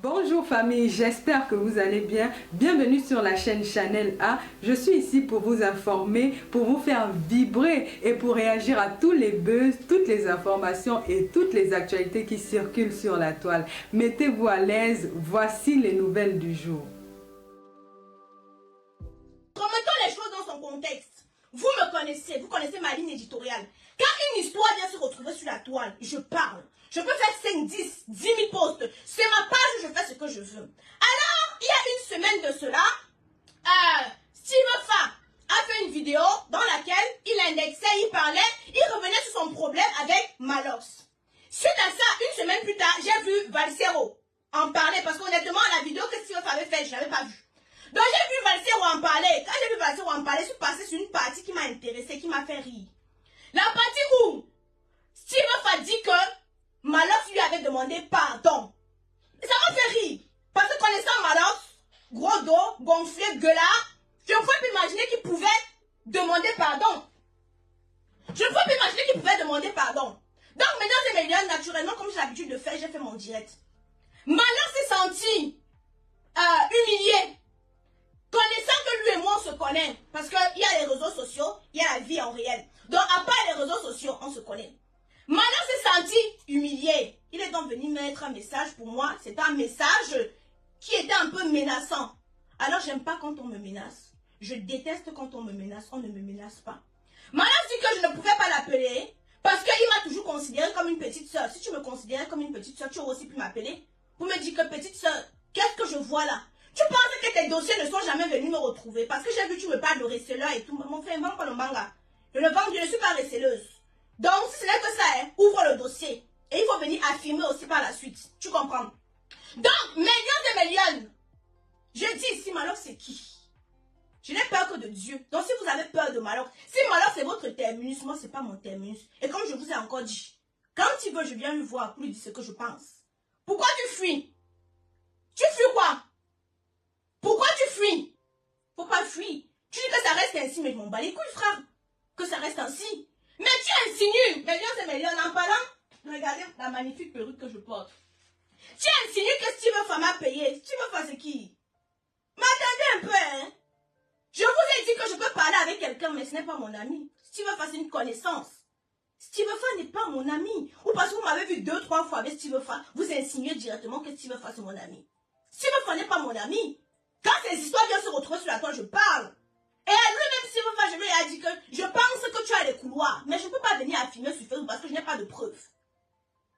Bonjour famille, j'espère que vous allez bien. Bienvenue sur la chaîne Chanel A. Je suis ici pour vous informer, pour vous faire vibrer et pour réagir à tous les buzz, toutes les informations et toutes les actualités qui circulent sur la toile. Mettez-vous à l'aise, voici les nouvelles du jour. Remettons les choses dans son contexte. Vous me connaissez, vous connaissez ma ligne éditoriale. Quand une histoire vient se retrouver sur la toile, je parle. Je peux faire 5, 10, 10 000 posts. C'est ma page, je fais ce que je veux. Alors, il y a une semaine de cela, Steve Fa a fait une vidéo dans laquelle il indexait, il parlait, il revenait sur son problème avec Malox. Suite à ça, une semaine plus tard, j'ai vu Valsero en parler parce qu'honnêtement, la vidéo que Steve Fa avait faite, je ne l'avais pas vue. Donc j'ai vu Valsero en parler. Quand j'ai vu Valsero en parler, je suis passée sur une partie qui m'a intéressée, qui m'a fait rire. La partie où Steve Fa dit que Malox lui avait demandé pardon. Et ça m'a fait rire. Parce que connaissant Malox, gros dos, gonflé, gueulard, je ne pouvais plus imaginer qu'il pouvait demander pardon. Je ne pouvais plus imaginer qu'il pouvait demander pardon. Donc mesdames et messieurs, naturellement, comme j'ai l'habitude de faire, j'ai fait mon direct. Malox s'est senti humilié. Connaissant que lui et moi on se connaît, parce qu'il y a les réseaux sociaux, il y a la vie en réel. Donc à part les réseaux sociaux, on se connaît. Malox s'est senti humilié. Il est donc venu mettre un message pour moi. C'est un message qui était un peu menaçant. Alors j'aime pas quand on me menace. Je déteste quand on me menace. On ne me menace pas. Malox dit que je ne pouvais pas l'appeler parce qu'il m'a toujours considéré comme une petite soeur. Si tu me considérais comme une petite soeur, tu aurais aussi pu m'appeler pour me dire que petite soeur, qu'est-ce que je vois là? Tu penses que tes dossiers ne sont jamais venus me retrouver parce que j'ai vu que tu me parles de receleur et tout. Mon frère, vends pas le manga. Je le vends, je ne suis pas receleuse. Donc, si ce n'est que ça, hein, ouvre le dossier. Et il faut venir affirmer aussi par la suite. Tu comprends? Donc, millions et millions. Je dis ici, Malox, c'est qui? Je n'ai peur que de Dieu. Donc, si vous avez peur de Malox, si Malox c'est votre terminus, moi, c'est pas mon terminus. Et comme je vous ai encore dit, quand il veut, je viens lui voir pour lui dire ce que je pense. Pourquoi tu fuis? Tu fuis quoi? Pourquoi tu fuis? Faut pas fuir. Tu dis que ça reste ainsi, mais je m'en bats les couilles, frère. Que ça reste ainsi. Mais tu insinues, millions et millions, en parlant, regardez la magnifique perruque que je porte. Tu insinues que Steve Fa m'a payé. Steve Fa, c'est qui? M'attendez un peu, hein. Je vous ai dit que je peux parler avec quelqu'un, mais ce n'est pas mon ami. Steve Fa, c'est une connaissance. Steve Fa n'est pas mon ami. Ou parce que vous m'avez vu 2, 3 fois avec Steve Fa, vous insinuez directement que Steve Fa, c'est mon ami. Steve Fa n'est pas mon ami. Quand ces histoires viennent se retrouver sur la toile, je parle. Et lui-même, Steve Fa, je lui ai dit que je pense que tu as les couloirs. Mais je ne peux pas venir affirmer sur Facebook parce que je n'ai pas de preuves.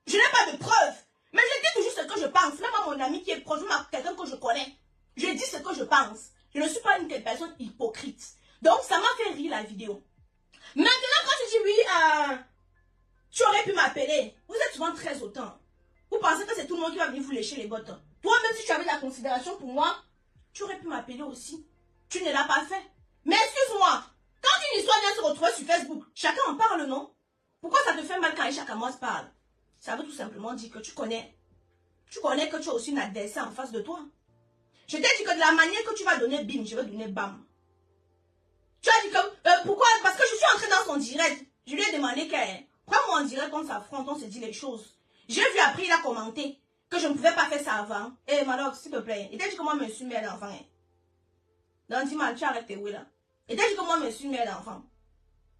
Je n'ai pas de preuves. Mais je dis toujours ce que je pense. Même à mon ami qui est proche, même à quelqu'un que je connais. Je dis ce que je pense. Je ne suis pas une personne hypocrite. Donc, ça m'a fait rire la vidéo. Maintenant, quand je dis oui, tu aurais pu m'appeler. Vous êtes souvent très autant. Vous pensez que c'est tout le monde qui va venir vous lécher les bottes. Toi, même si tu avais de la considération pour moi, tu aurais pu m'appeler aussi. Tu ne l'as pas fait. Mais excuse-moi, quand une histoire vient se retrouver sur Facebook, chacun en parle, non? Pourquoi ça te fait mal quand chacun moi se parle? Ça veut tout simplement dire que tu connais que tu as aussi une adversaire en face de toi. Je t'ai dit que de la manière que tu vas donner bim, je vais donner bam. Tu as dit que, pourquoi? Parce que je suis entrée dans son direct. Je lui ai demandé qu'elle, prends-moi en direct, on s'affronte, on se dit les choses. J'ai vu après, il a commenté que je ne pouvais pas faire ça avant. Eh, Malox, s'il te plaît. Il t'a dit que moi, je me suis mis à l'enfant. Hein. Donc, dis-moi, tu arrêtes tes oui là. Il t'a dit que moi, je me suis mis à l'enfant.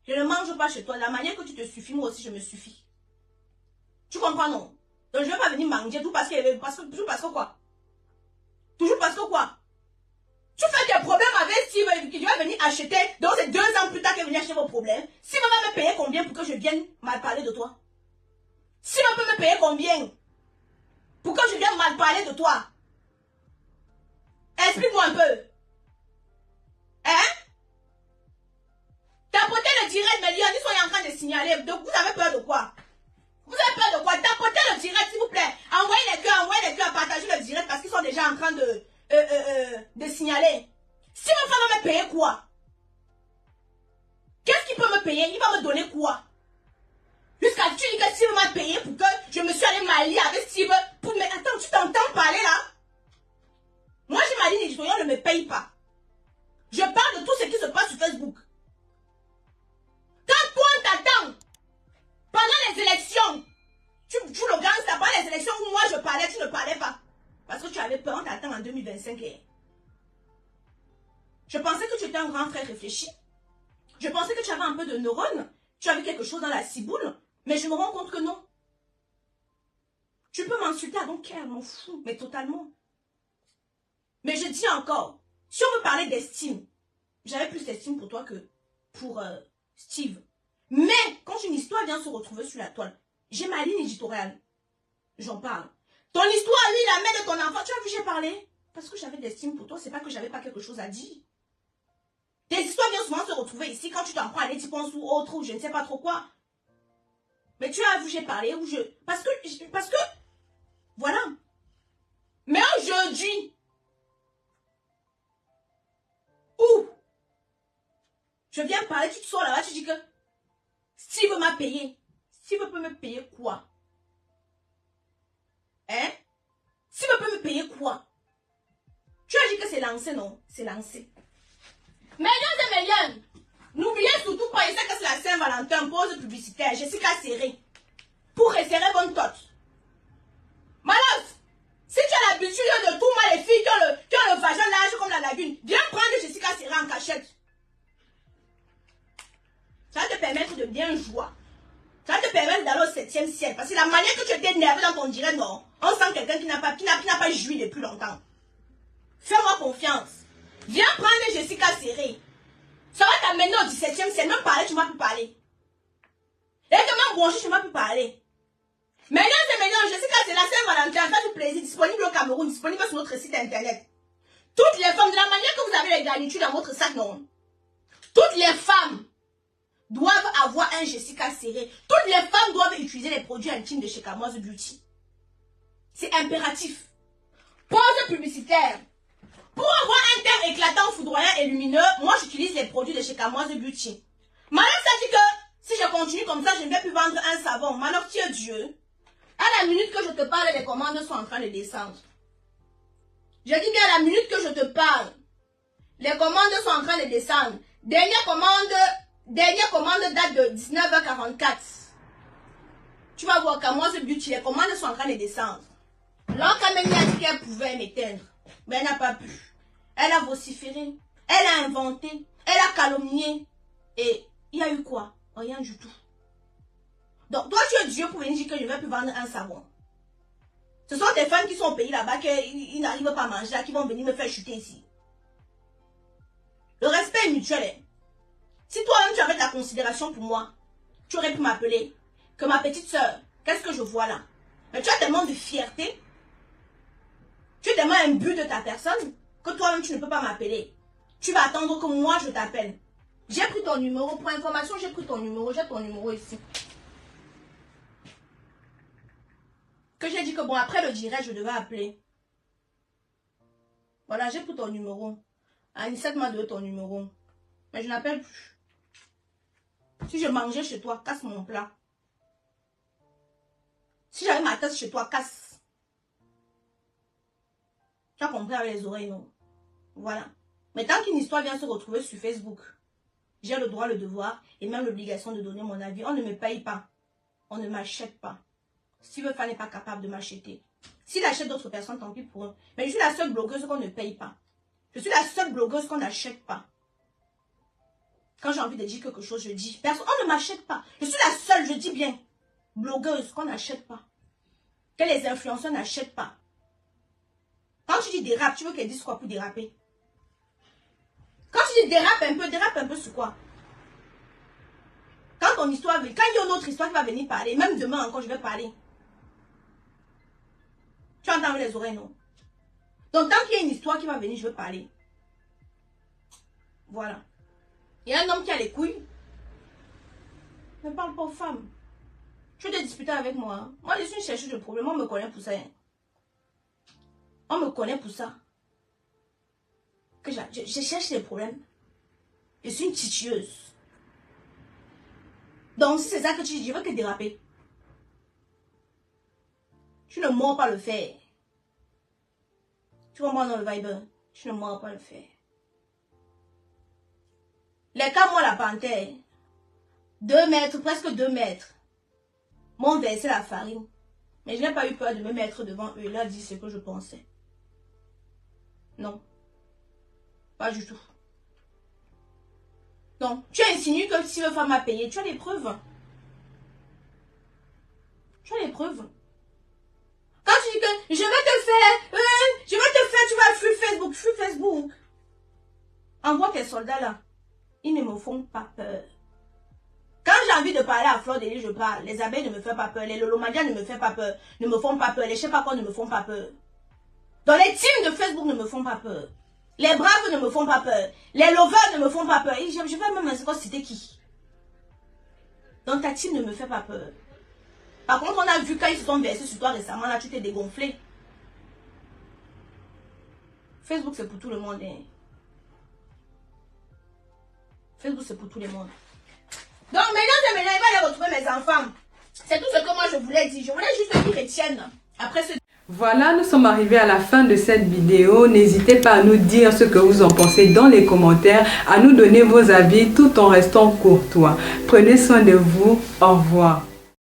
Je ne mange pas chez toi. La manière que tu te suffis, moi aussi, je me suffis. Tu comprends, non? Donc, je ne vais pas venir manger tout parce que, toujours parce que quoi? Toujours parce que quoi? Tu fais tes problèmes avec Steve, qui va venir acheter, donc c'est 2 ans plus tard qu'il va venir acheter vos problèmes. Steve va me payer combien pour que je vienne mal parler de toi? Steve peut me payer combien pour que je vienne mal parler de toi? Explique-moi un peu. Hein? Tapotez le direct, mais Lyon, ils sont en train de signaler. Donc, vous avez peur de quoi? Vous avez peur de quoi? Tapotez le direct, s'il vous plaît. Envoyez les cœurs, partagez le direct parce qu'ils sont déjà en train de signaler. Si ma femme va me payer quoi? Qu'est-ce qu'il peut me payer? Il va me donner quoi? Jusqu'à tu dis que Steve m'a payé pour que je me suis allé m'allier avec Steve. Mais attends, tu t'entends parler là? Moi, j'ai ma ligne éditoriale, on ne me paye pas. Je parle de tout ce qui se passe sur Facebook. Quand toi, on t'attend, pendant les élections, tu le gagnes, t'as pas les élections où moi je parlais, tu ne parlais pas. Parce que tu avais peur, on t'attend en 2025. Je pensais que tu étais un grand frère réfléchi. Je pensais que tu avais un peu de neurones. Tu avais quelque chose dans la ciboule. Mais je me rends compte que non. Tu peux m'insulter à donc qu'elle m'en fout, mais totalement. Mais je dis encore, si on veut parler d'estime, j'avais plus d'estime pour toi que pour Steve. Mais quand une histoire vient se retrouver sur la toile, j'ai ma ligne éditoriale. J'en parle. Ton histoire, lui, la mère de ton enfant, tu as vu, j'ai parlé. Parce que j'avais d'estime pour toi, c'est pas que j'avais pas quelque chose à dire. Tes histoires viennent souvent se retrouver ici quand tu t'en prends à l'étipence ou autre, ou je ne sais pas trop quoi. Mais tu as vu, j'ai parlé, ou je... Parce que... Voilà. Mais aujourd'hui... Où je viens parler, tu te sors là-bas, tu dis que... Steve m'a payé. Steve peut me payer quoi? Hein? Steve peut me payer quoi? Tu as dit que c'est lancé, non? C'est lancé. Mesdames et messieurs, n'oubliez surtout pas, je sais que c'est la Saint-Valentin, pause publicitaire, Jessica Serré. Pour resserrer bonne tote. Malheur, si tu as l'habitude de tout mal les filles qui ont le vagin large comme la lagune, viens prendre Jessica Serré en cachette. Ça va te permettre de bien jouer. Ça va te permettre d'aller au 7e ciel. Parce que la manière que tu étais énervé dans ton direct, non, on sent quelqu'un qui n'a pas joui depuis longtemps. Fais-moi confiance. Viens prendre Jessica Serré. Ça va t'amener au 17e ciel. Même parler, tu m'as pu parler. Et que même bonjour, tu m'as pu parler. Mesdames et messieurs, Jessica, c'est la Saint-Valentin, ça du plaisir, disponible au Cameroun, disponible sur notre site internet. Toutes les femmes, de la manière que vous avez les garnitures dans votre sac, non. Toutes les femmes doivent avoir un Jessica Serré. Toutes les femmes doivent utiliser les produits intimes de chez Kamoise Beauty. C'est impératif. Pause publicitaire. Pour avoir un teint éclatant, foudroyant et lumineux, moi j'utilise les produits de chez Kamoise Beauty. Madame, ça dit que si je continue comme ça, je ne vais plus vendre un savon. Malheur, tu es Dieu. À la minute que je te parle, les commandes sont en train de descendre. Je dis bien à la minute que je te parle, les commandes sont en train de descendre. Dernière commande date de 19h44. Tu vas voir qu'à moi, ce but, les commandes sont en train de descendre. L'Ankameni a dit qu'elle pouvait m'éteindre. Mais elle n'a pas pu. Elle a vociféré. Elle a inventé. Elle a calomnié. Et il y a eu quoi? Rien du tout. Donc, toi, tu es Dieu pour venir dire que je ne vais plus vendre un savon. Ce sont des femmes qui sont au pays là-bas, qui n'arrivent pas à manger, là, qui vont venir me faire chuter ici. Le respect est mutuel. Hein. Si toi-même tu avais de la considération pour moi, tu aurais pu m'appeler que ma petite soeur, qu'est-ce que je vois là? Mais tu as tellement de fierté, tu es tellement imbu de ta personne, que toi-même tu ne peux pas m'appeler. Tu vas attendre que moi je t'appelle. J'ai pris ton numéro, pour information, j'ai pris ton numéro, j'ai ton numéro ici. Que j'ai dit que bon, après le direct, je devais appeler. Voilà, j'ai pris ton numéro. Anissette m'a donné ton numéro. Mais je n'appelle plus. Si je mangeais chez toi, casse mon plat. Si j'avais ma tasse chez toi, casse. Tu as compris avec les oreilles, non? Voilà. Mais tant qu'une histoire vient se retrouver sur Facebook, j'ai le droit, le devoir et même l'obligation de donner mon avis. On ne me paye pas. On ne m'achète pas. Steve Fan n'est pas capable de m'acheter. S'il achète d'autres personnes, tant pis pour eux. Mais je suis la seule blogueuse qu'on ne paye pas. Je suis la seule blogueuse qu'on n'achète pas. Quand j'ai envie de dire quelque chose, je dis. Personne, on ne m'achète pas. Je suis la seule, je dis bien, blogueuse qu'on n'achète pas. Que les influenceurs n'achètent pas. Quand tu dis dérape, tu veux qu'elles disent quoi pour déraper? Quand tu dis dérape un peu sur quoi? Quand ton histoire, quand il y a une autre histoire qui va venir parler, même demain encore je vais parler. Tu entends les oreilles, non? Donc tant qu'il y a une histoire qui va venir, je vais parler. Voilà. Il y a un homme qui a les couilles. Ne parle pas aux femmes. Tu veux te disputer avec moi. Hein? Moi, je suis une chercheuse de problème. On me connaît pour ça. Hein? On me connaît pour ça. Que je cherche les problèmes. Je suis une titilleuse. Donc, si c'est ça que tu dis, je veux que déraper. Tu ne mords pas le fer. Tu vois moi dans le Viber. Tu ne mords pas le fer. Les cas, moi, la panthère, 2 mètres, presque 2 mètres, m'ont versé la farine. Mais je n'ai pas eu peur de me mettre devant eux et leur dire ce que je pensais. Non. Pas du tout. Non. Tu insinues que si le femme a payé, tu as les preuves. Tu as les preuves. Quand tu dis que je vais te faire, tu vas full Facebook. Envoie tes soldats là. Ils ne me font pas peur. Quand j'ai envie de parler à Fleur de Lys, je parle. Les abeilles ne me font pas peur. Les Lolomadia ne me font pas peur. Ne me font pas peur. Les je sais pas quoi ne me font pas peur. Dans les teams de Facebook ne me font pas peur. Les braves ne me font pas peur. Les lovers ne me font pas peur. Et je vais même encore citer qui. Donc ta team ne me fait pas peur. Par contre, on a vu quand ils se sont versés sur toi récemment, là tu t'es dégonflé. Facebook c'est pour tout le monde. Hein. Facebook c'est pour tout le monde. Donc maintenant, il va aller retrouver mes enfants. C'est tout ce que moi je voulais dire. Je voulais juste dire Etienne. Après ce... Voilà, nous sommes arrivés à la fin de cette vidéo. N'hésitez pas à nous dire ce que vous en pensez dans les commentaires, à nous donner vos avis tout en restant courtois. Prenez soin de vous. Au revoir.